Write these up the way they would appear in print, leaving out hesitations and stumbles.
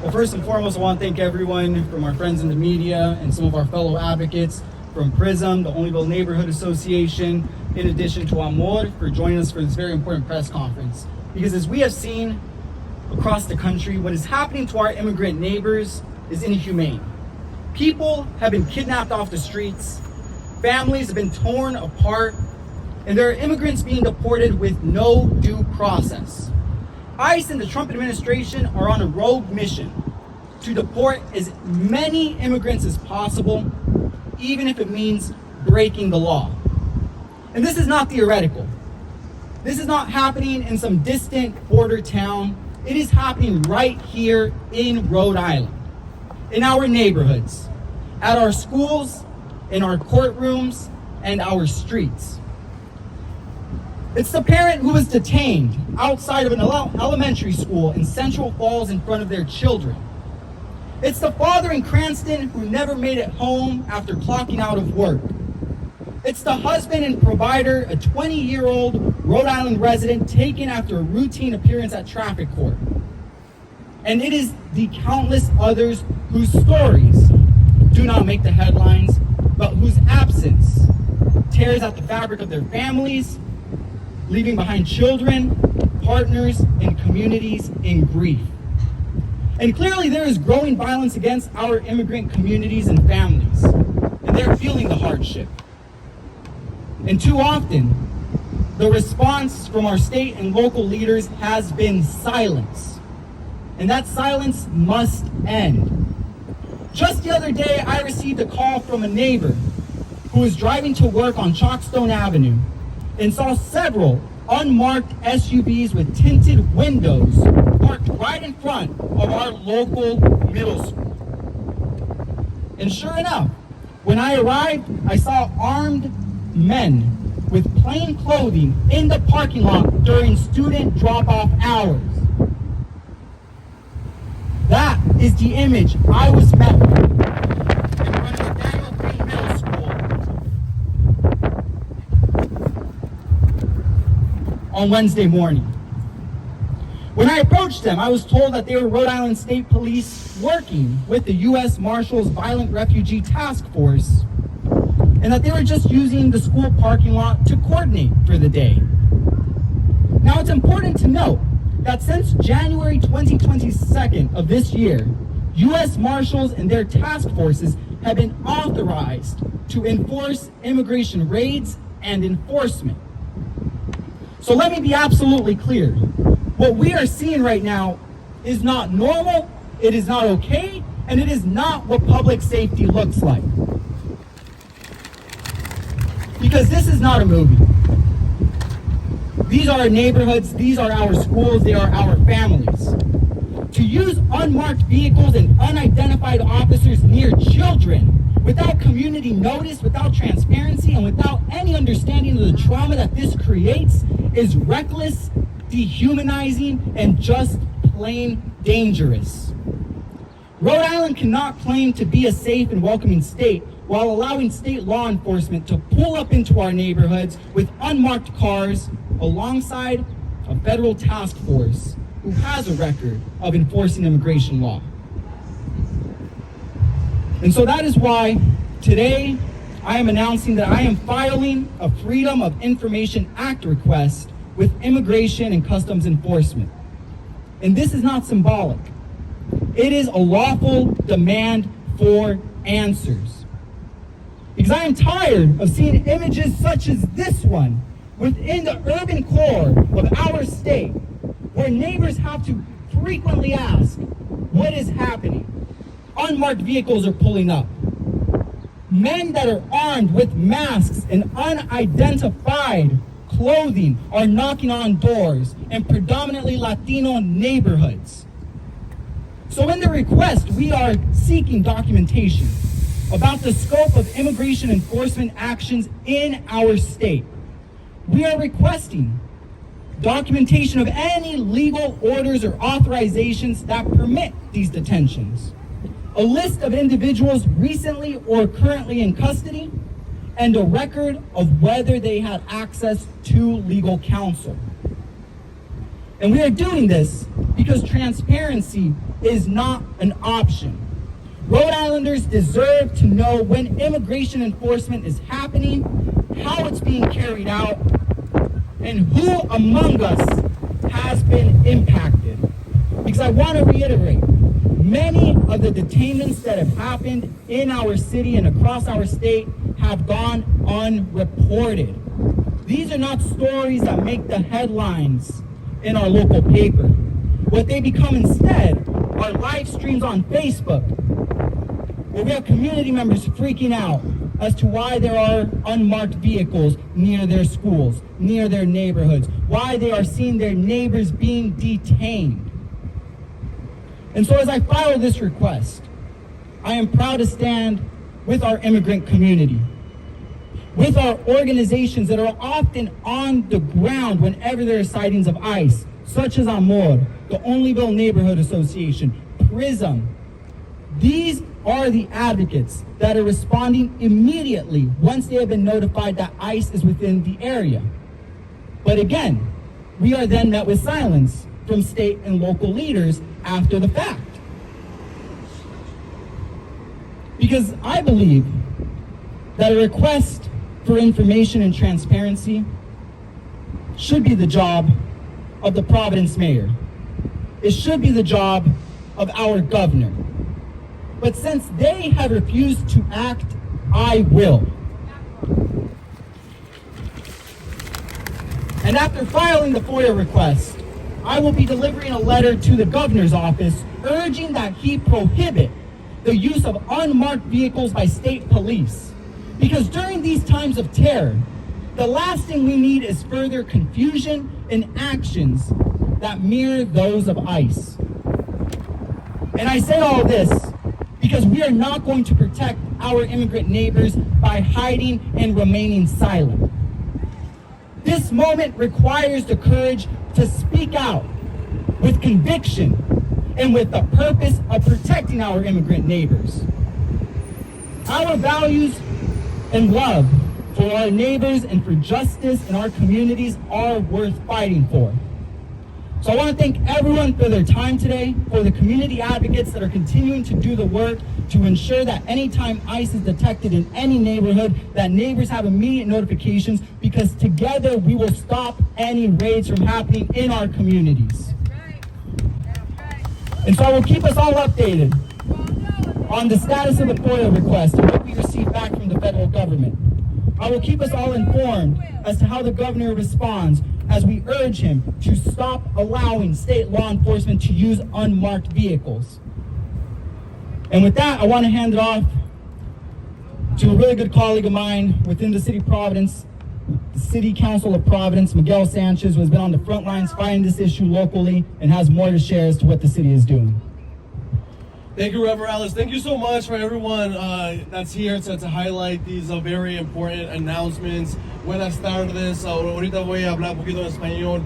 Well, first and foremost, I want to thank everyone from our friends in the media and some of our fellow advocates from PRISM, the Olneyville Neighborhood Association, in addition to Amor, for joining us for this very important press conference. Because as we have seen across the country, what is happening to our immigrant neighbors is inhumane. People have been kidnapped off the streets, families have been torn apart, and there are immigrants being deported with no due process. ICE and the Trump administration are on a rogue mission to deport as many immigrants as possible, even if it means breaking the law. And this is not theoretical. This is not happening in some distant border town. It is happening right here in Rhode Island, in our neighborhoods, at our schools, in our courtrooms, and our streets. It's the parent who was detained outside of an elementary school in Central Falls in front of their children. It's the father in Cranston who never made it home after clocking out of work. It's the husband and provider, a 20-year-old Rhode Island resident taken after a routine appearance at traffic court. And it is the countless others whose stories do not make the headlines, but whose absence tears at the fabric of their families, leaving behind children, partners, and communities in grief. And clearly there is growing violence against our immigrant communities and families, and they're feeling the hardship. And too often, the response from our state and local leaders has been silence. And that silence must end. Just the other day, I received a call from a neighbor who was driving to work on Chalkstone Avenue and saw several unmarked SUVs with tinted windows parked right in front of our local middle school. And sure enough, when I arrived, I saw armed men with plain clothing in the parking lot during student drop-off hours. That is the image I was met with in front of Nathanael Greene Middle School on Wednesday morning. When I approached them, I was told that they were Rhode Island State Police working with the U.S. Marshals Violent Refugee Task Force, and that they were just using the school parking lot to coordinate for the day. Now, it's important to note that since January 2022 of this year, U.S. Marshals and their task forces have been authorized to enforce immigration raids and enforcement. So let me be absolutely clear. What we are seeing right now is not normal, it is not okay, and it is not what public safety looks like. Because this is not a movie. These are our neighborhoods, these are our schools, they are our families. To use unmarked vehicles and unidentified officers near children without community notice, without transparency, and without any understanding of the trauma that this creates is reckless, dehumanizing, and just plain dangerous. Rhode Island cannot claim to be a safe and welcoming state while allowing state law enforcement to pull up into our neighborhoods with unmarked cars alongside a federal task force who has a record of enforcing immigration law. And so that is why today I am announcing that I am filing a Freedom of Information Act request with Immigration and Customs Enforcement. And this is not symbolic. It is a lawful demand for answers. Because I am tired of seeing images such as this one within the urban core of our state, where neighbors have to frequently ask, what is happening? Unmarked vehicles are pulling up. Men that are armed with masks and unidentified clothing are knocking on doors in predominantly Latino neighborhoods. So in the request, we are seeking documentation about the scope of immigration enforcement actions in our state. We are requesting documentation of any legal orders or authorizations that permit these detentions, a list of individuals recently or currently in custody, and a record of whether they had access to legal counsel. And we are doing this because transparency is not an option. Rhode Islanders deserve to know when immigration enforcement is happening, how it's being carried out, and who among us has been impacted. Because I want to reiterate, many of the detainments that have happened in our city and across our state have gone unreported. These are not stories that make the headlines in our local paper. What they become instead are live streams on Facebook, where we have community members freaking out as to why there are unmarked vehicles near their schools, near their neighborhoods, why they are seeing their neighbors being detained. And so as I file this request, I am proud to stand with our immigrant community, with our organizations that are often on the ground whenever there are sightings of ICE, such as AMOR, the Onlyville Neighborhood Association, PRISM. These are the advocates that are responding immediately once they have been notified that ICE is within the area. But again, we are then met with silence from state and local leaders after the fact. Because I believe that a request for information and transparency should be the job of the Providence mayor. It should be the job of our governor. But since they have refused to act, I will. And after filing the FOIA request, I will be delivering a letter to the governor's office urging that he prohibit the use of unmarked vehicles by state police. Because during these times of terror, the last thing we need is further confusion and actions that mirror those of ICE. And I say all this because we are not going to protect our immigrant neighbors by hiding and remaining silent. This moment requires the courage to speak out with conviction and with the purpose of protecting our immigrant neighbors. Our values and love for our neighbors and for justice in our communities are worth fighting for. So I want to thank everyone for their time today, for the community advocates that are continuing to do the work to ensure that anytime ICE is detected in any neighborhood, that neighbors have immediate notifications, because together we will stop any raids from happening in our communities. And so I will keep us all updated on the status of the FOIA request and what we receive back from the federal government. I will keep us all informed as to how the governor responds as we urge him to stop allowing state law enforcement to use unmarked vehicles. And with that, I want to hand it off to a really good colleague of mine within the city of Providence, the City Council of Providence, Miguel Sanchez, who has been on the front lines fighting this issue locally and has more to share as to what the city is doing. Thank you, Reverend Alice. Thank you so much for everyone that's here to highlight these very important announcements. Buenas tardes. Ahorita voy a hablar un poquito en español.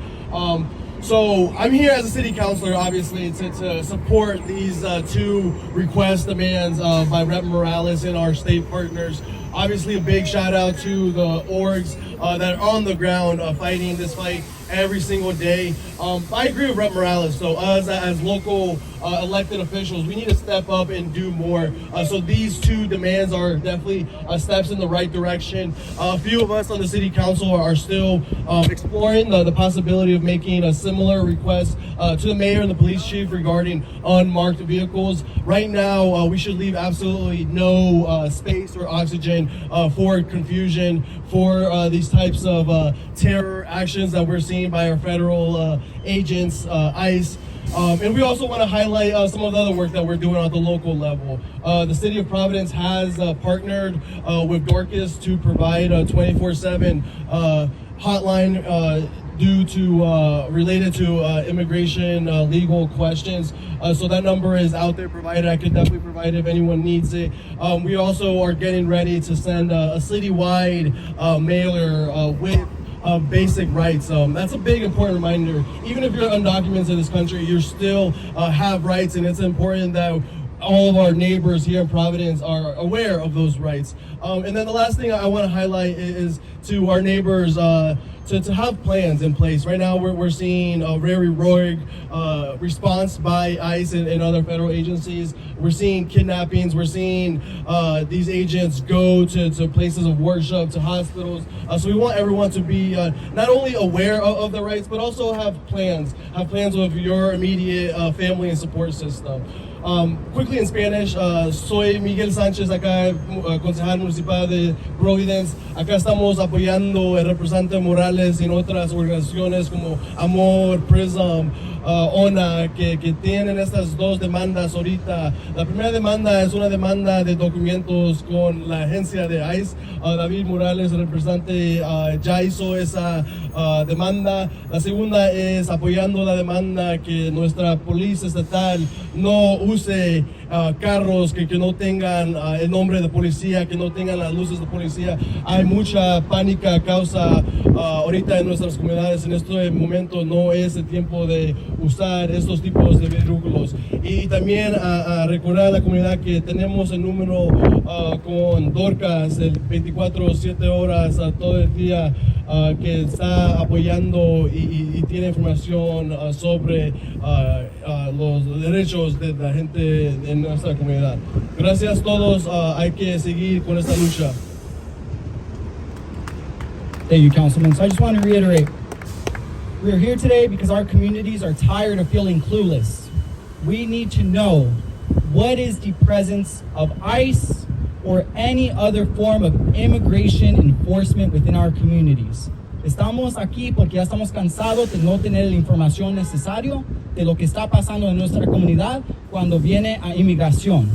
So I'm here as a city councilor, obviously, to support these two request demands by Rep. Morales and our state partners. Obviously, a big shout out to the orgs that are on the ground fighting this fight every single day. I agree with Rep. Morales. So us as local elected officials, we need to step up and do more. So these two demands are definitely steps in the right direction. A few of us on the city council are still exploring the possibility of making a similar request to the mayor and the police chief regarding unmarked vehicles. Right now, we should leave absolutely no space or oxygen for confusion, for these types of terror actions that we're seeing by our federal agents, ICE. And we also want to highlight some of the other work that we're doing at the local level. The city of Providence has partnered with Dorcas to provide a 24/7 hotline related to immigration legal questions. So that number is out there provided. I could definitely provide it if anyone needs it. We also are getting ready to send a citywide mailer with basic rights. That's a big important reminder. Even if you're undocumented in this country, you still have rights, and it's important that all of our neighbors here in Providence are aware of those rights. And then the last thing I want to highlight is to our neighbors to have plans in place. Right now we're seeing a very rogue response by ICE and other federal agencies. We're seeing kidnappings. We're seeing these agents go to places of worship, to hospitals. So we want everyone to be not only aware of the rights, but also have plans of your immediate family and support system. Quickly in Spanish, soy Miguel Sánchez, acá concejal municipal de Providence. Acá estamos apoyando el representante Morales y en otras organizaciones como Amor, Prism, ONA, que tienen estas dos demandas ahorita. La primera demanda es una demanda de documentos con la agencia de ICE. David Morales, el representante, ya hizo esa demanda. La segunda es apoyando la demanda que nuestra policía estatal no use carros que no tengan el nombre de policía, que no tengan las luces de policía. Hay mucha pánica a causa ahorita en nuestras comunidades. En este momento no es el tiempo de usar estos tipos de vehículos. Y también a recordar a la comunidad que tenemos el número con Dorcas, el 24/7 horas todo el día, que está apoyando y tiene información sobre los derechos de la gente en nuestra comunidad. Gracias a todos, hay que seguir con esta lucha. Thank you, Councilman. So I just want to reiterate, we are here today because our communities are tired of feeling clueless. We need to know what is the presence of ICE or any other form of immigration enforcement within our communities. Estamos aquí porque ya estamos cansados de no tener la información necesaria de lo que está pasando en nuestra comunidad cuando viene a inmigración.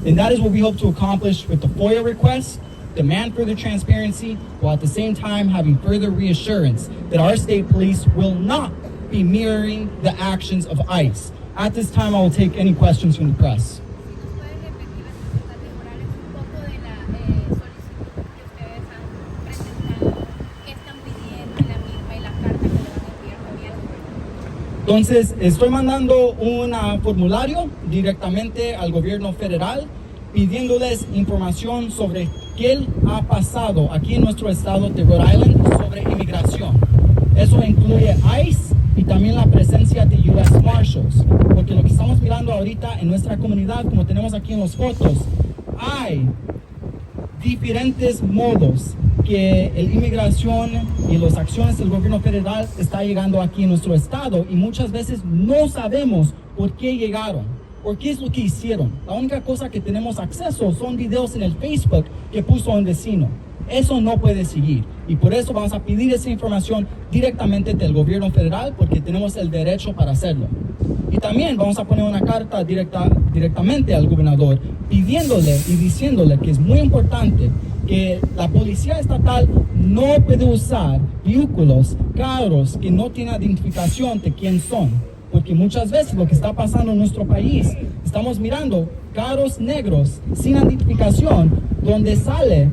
And that is what we hope to accomplish with the FOIA request, demand further transparency, while at the same time having further reassurance that our state police will not be mirroring the actions of ICE. At this time, I will take any questions from the press. Entonces, estoy mandando un formulario directamente al gobierno federal pidiéndoles información sobre qué ha pasado aquí en nuestro estado de Rhode Island sobre inmigración. Eso incluye ICE y también la presencia de US Marshals, porque lo que estamos mirando ahorita en nuestra comunidad, como tenemos aquí en las fotos, hay diferentes modos que la inmigración y las acciones del gobierno federal está llegando aquí en nuestro estado y muchas veces no sabemos por qué llegaron, por qué es lo que hicieron. La única cosa que tenemos acceso son videos en el Facebook que puso un vecino. Eso no puede seguir y por eso vamos a pedir esa información directamente del gobierno federal porque tenemos el derecho para hacerlo. Y también vamos a poner una carta directamente al gobernador pidiéndole y diciéndole que es muy importante que la policía estatal no puede usar vehículos, carros que no tienen identificación de quién son. Porque muchas veces lo que está pasando en nuestro país, estamos mirando carros negros sin identificación donde sale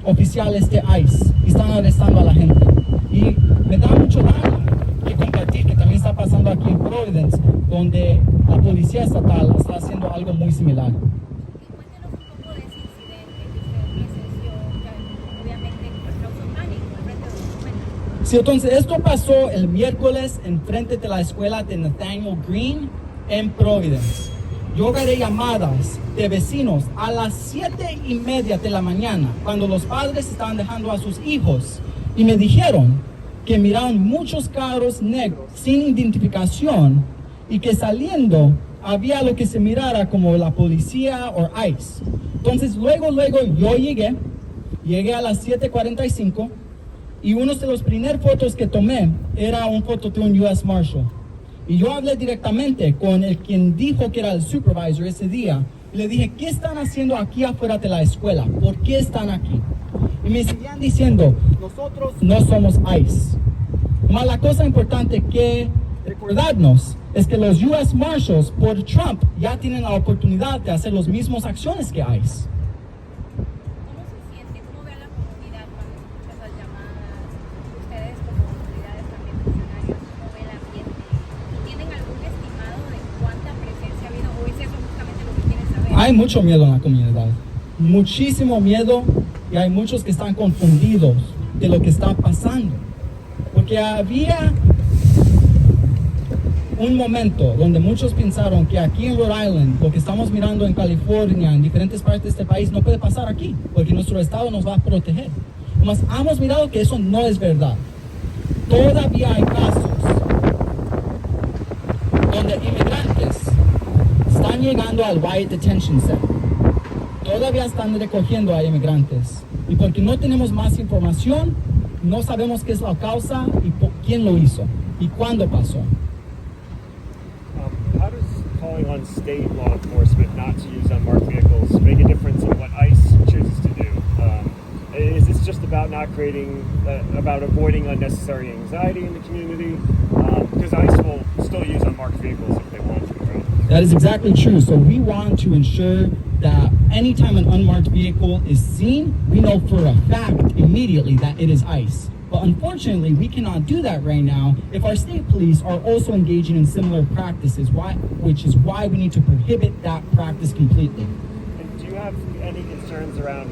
oficiales de ICE y están arrestando a la gente. Y me da mucho daño que compartir que también está pasando aquí en Providence, donde la policía estatal está haciendo algo muy similar. Sí, entonces esto pasó el miércoles en frente de la escuela de Nathanael Greene en Providence. Yo agarré llamadas de vecinos a las 7:30 de la mañana cuando los padres estaban dejando a sus hijos y me dijeron que miraron muchos carros negros sin identificación y que saliendo había lo que se mirara como la policía o ICE. Entonces luego yo llegué a las 7:45 y uno de los primeros fotos que tomé era una foto de un US Marshal. Y yo hablé directamente con el quien dijo que era el supervisor ese día. Y le dije, ¿qué están haciendo aquí afuera de la escuela? ¿Por qué están aquí? Y me seguían diciendo, nosotros no somos ICE. Más la cosa importante que recordarnos es que los US Marshals por Trump ya tienen la oportunidad de hacer las mismas acciones que ICE. Hay mucho miedo en la comunidad, muchísimo miedo, y hay muchos que están confundidos de lo que está pasando. Porque había un momento donde muchos pensaron que aquí en Rhode Island, lo que estamos mirando en California, en diferentes partes de este país, no puede pasar aquí, porque nuestro estado nos va a proteger. Mas hemos mirado que eso no es verdad. Todavía hay casos donde inmigrantes están llegando al Wyatt Detention Center. Todavía están recogiendo a inmigrantes. Y porque no tenemos más información, no sabemos qué es la causa y quién lo hizo y cuándo pasó. How does calling on state law enforcement not to use unmarked vehicles make a difference in what ICE chooses to do? Is this just about not creating, about avoiding unnecessary anxiety in the community? Because ICE will still use unmarked vehicles if they want to, right? That is exactly true. So we want to ensure that anytime an unmarked vehicle is seen, we know for a fact immediately that it is ICE. But unfortunately, we cannot do that right now if our state police are also engaging in similar practices, which is why we need to prohibit that practice completely. And do you have any concerns around,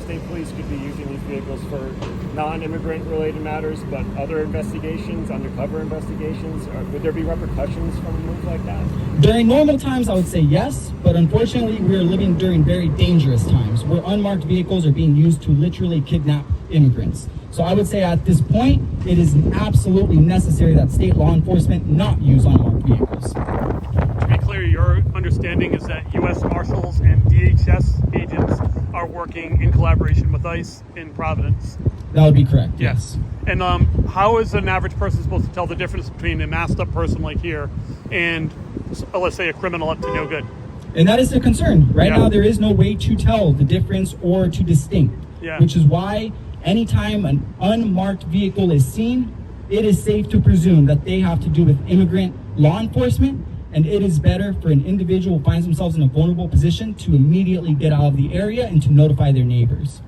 state police could be using these vehicles for non-immigrant related matters, but other investigations, undercover investigations? Or would there be repercussions from a move like that? During normal times, I would say yes, but unfortunately, we are living during very dangerous times where unmarked vehicles are being used to literally kidnap immigrants. So I would say at this point, it is absolutely necessary that state law enforcement not use unmarked vehicles. To be clear, your understanding is that U.S. Marshals and DHS agents are working in collaboration with ICE in Providence. That would be correct, yes. And how is an average person supposed to tell the difference between a masked up person like here and, let's say, a criminal up to no good? And that is the concern. Right Yeah. now, there is no way to tell the difference or to distinct, Yeah. which is why anytime an unmarked vehicle is seen, it is safe to presume that they have to do with immigrant law enforcement, and it is better for an individual who finds themselves in a vulnerable position to immediately get out of the area and to notify their neighbors.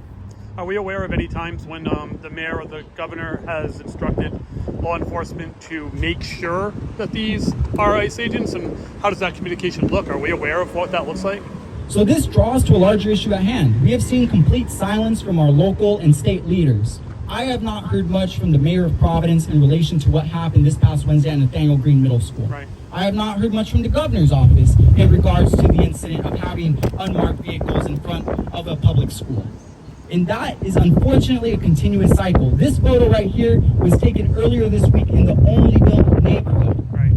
Are we aware of any times when the mayor or the governor has instructed law enforcement to make sure that these are ICE agents? And how does that communication look? Are we aware of what that looks like? So this draws to a larger issue at hand. We have seen complete silence from our local and state leaders. I have not heard much from the mayor of Providence in relation to what happened this past Wednesday at Nathanael Greene Middle School. Right. I have not heard much from the governor's office in regards to the incident of having unmarked vehicles in front of a public school. And that is unfortunately a continuous cycle. This photo right here was taken earlier this week in the only built neighborhood. Right.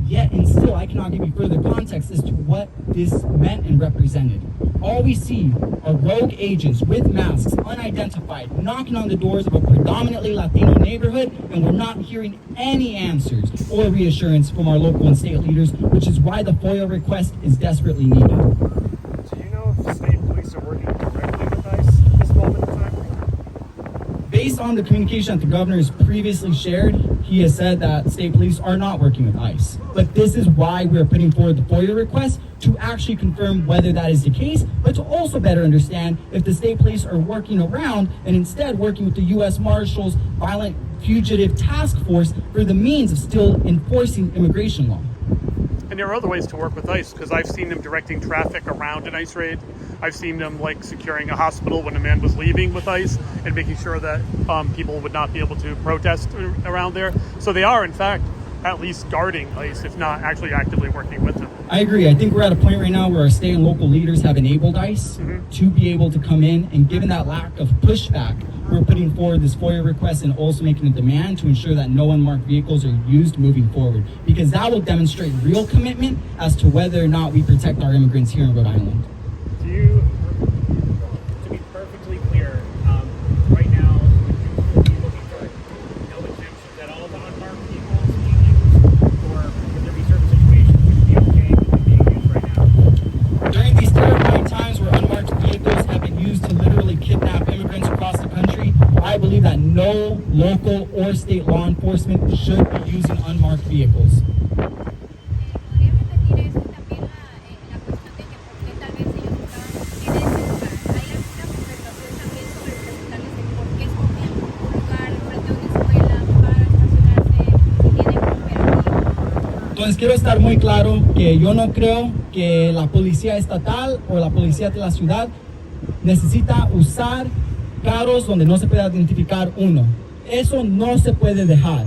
Yet and still, I cannot give you further context as to what this meant and represented. All we see are rogue agents with masks, unidentified, knocking on the doors of a predominantly Latino neighborhood, and we're not hearing any answers or reassurance from our local and state leaders, which is why the FOIA request is desperately needed. Do you know if state police are working directly with ICE at this moment in time? Based on the communication that the governor has previously shared, he has said that state police are not working with ICE. But this is why we're putting forward the FOIA request, to actually confirm whether that is the case, but to also better understand if the state police are working around and instead working with the U.S. Marshals Violent Fugitive Task Force for the means of still enforcing immigration law. And there are other ways to work with ICE, because I've seen them directing traffic around an ICE raid. I've seen them securing a hospital when a man was leaving with ICE and making sure that people would not be able to protest around there. So they are, in fact, at least guarding ICE, if not actually actively working with them. I agree. I think we're at a point right now where our state and local leaders have enabled ICE to be able to come in, and given that lack of pushback, we're putting forward this FOIA request and also making a demand to ensure that no unmarked vehicles are used moving forward, because that will demonstrate real commitment as to whether or not we protect our immigrants here in Rhode Island. Do you, to be perfectly clear, right now, would you be looking for no exemptions at all to unmarked vehicles being used, or would there be certain situations which would be okay with them being used right now? During these terrifying times where unmarked vehicles have been used to literally kidnap immigrants across the country, I believe that no local or state law enforcement should be using unmarked vehicles. Entonces quiero estar muy claro que yo no creo que la policía estatal o la policía de la ciudad necesita usar carros donde no se puede identificar uno. Eso no se puede dejar.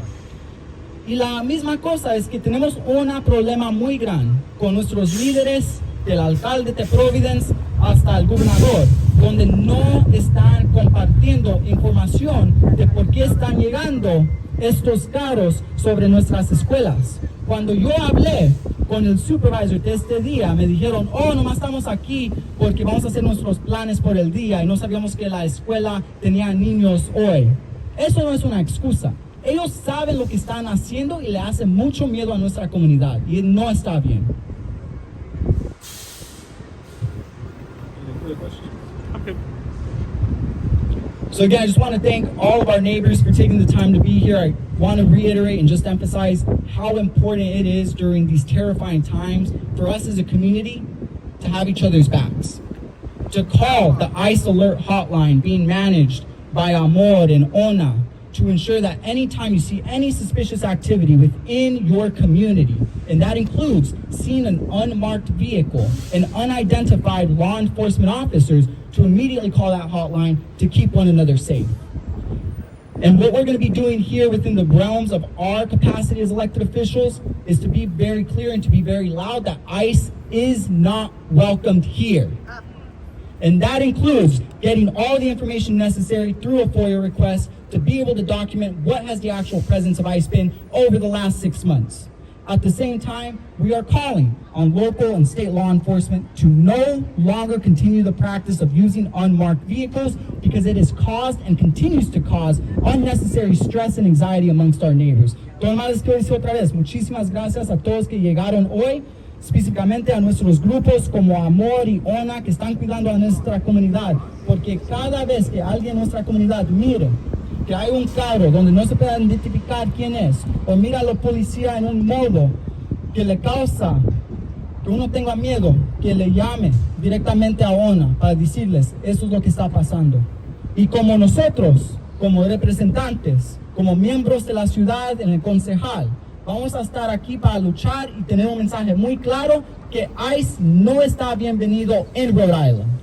Y la misma cosa es que tenemos un problema muy grande con nuestros líderes, del alcalde de Providence hasta el gobernador, donde no están compartiendo información de por qué están llegando estos carros sobre nuestras escuelas. Cuando yo hablé con el supervisor de este día, me dijeron, oh, nomás estamos aquí porque vamos a hacer nuestros planes por el día y no sabíamos que la escuela tenía niños hoy. Eso no es una excusa. Ellos saben lo que están haciendo y le hacen mucho miedo a nuestra comunidad y no está bien. Okay. So again, I just want to thank all of our neighbors for taking the time to be here. I want to reiterate and just emphasize how important it is during these terrifying times for us as a community to have each other's backs. To call the ICE alert hotline being managed by Amor and Ona to ensure that anytime you see any suspicious activity within your community, and that includes seeing an unmarked vehicle and unidentified law enforcement officers, to immediately call that hotline to keep one another safe. And what we're going to be doing here within the realms of our capacity as elected officials is to be very clear and to be very loud that ICE is not welcomed here. And that includes getting all the information necessary through a FOIA request to be able to document what has the actual presence of ICE been over the last 6 months. At the same time, we are calling on local and state law enforcement to no longer continue the practice of using unmarked vehicles because it has caused and continues to cause unnecessary stress and anxiety amongst our neighbors. Entonces, quiero decir otra vez, muchísimas gracias a todos que llegaron hoy, específicamente a nuestros grupos como Amor y Ona que están cuidando a nuestra comunidad, porque cada vez que alguien en nuestra comunidad mire que hay un carro donde no se puede identificar quién es, o mira a la policía en un modo que le causa que uno tenga miedo, que le llame directamente a ONA para decirles, eso es lo que está pasando. Y como nosotros, como representantes, como miembros de la ciudad en el concejal, vamos a estar aquí para luchar y tener un mensaje muy claro que ICE no está bienvenido en Rhode Island.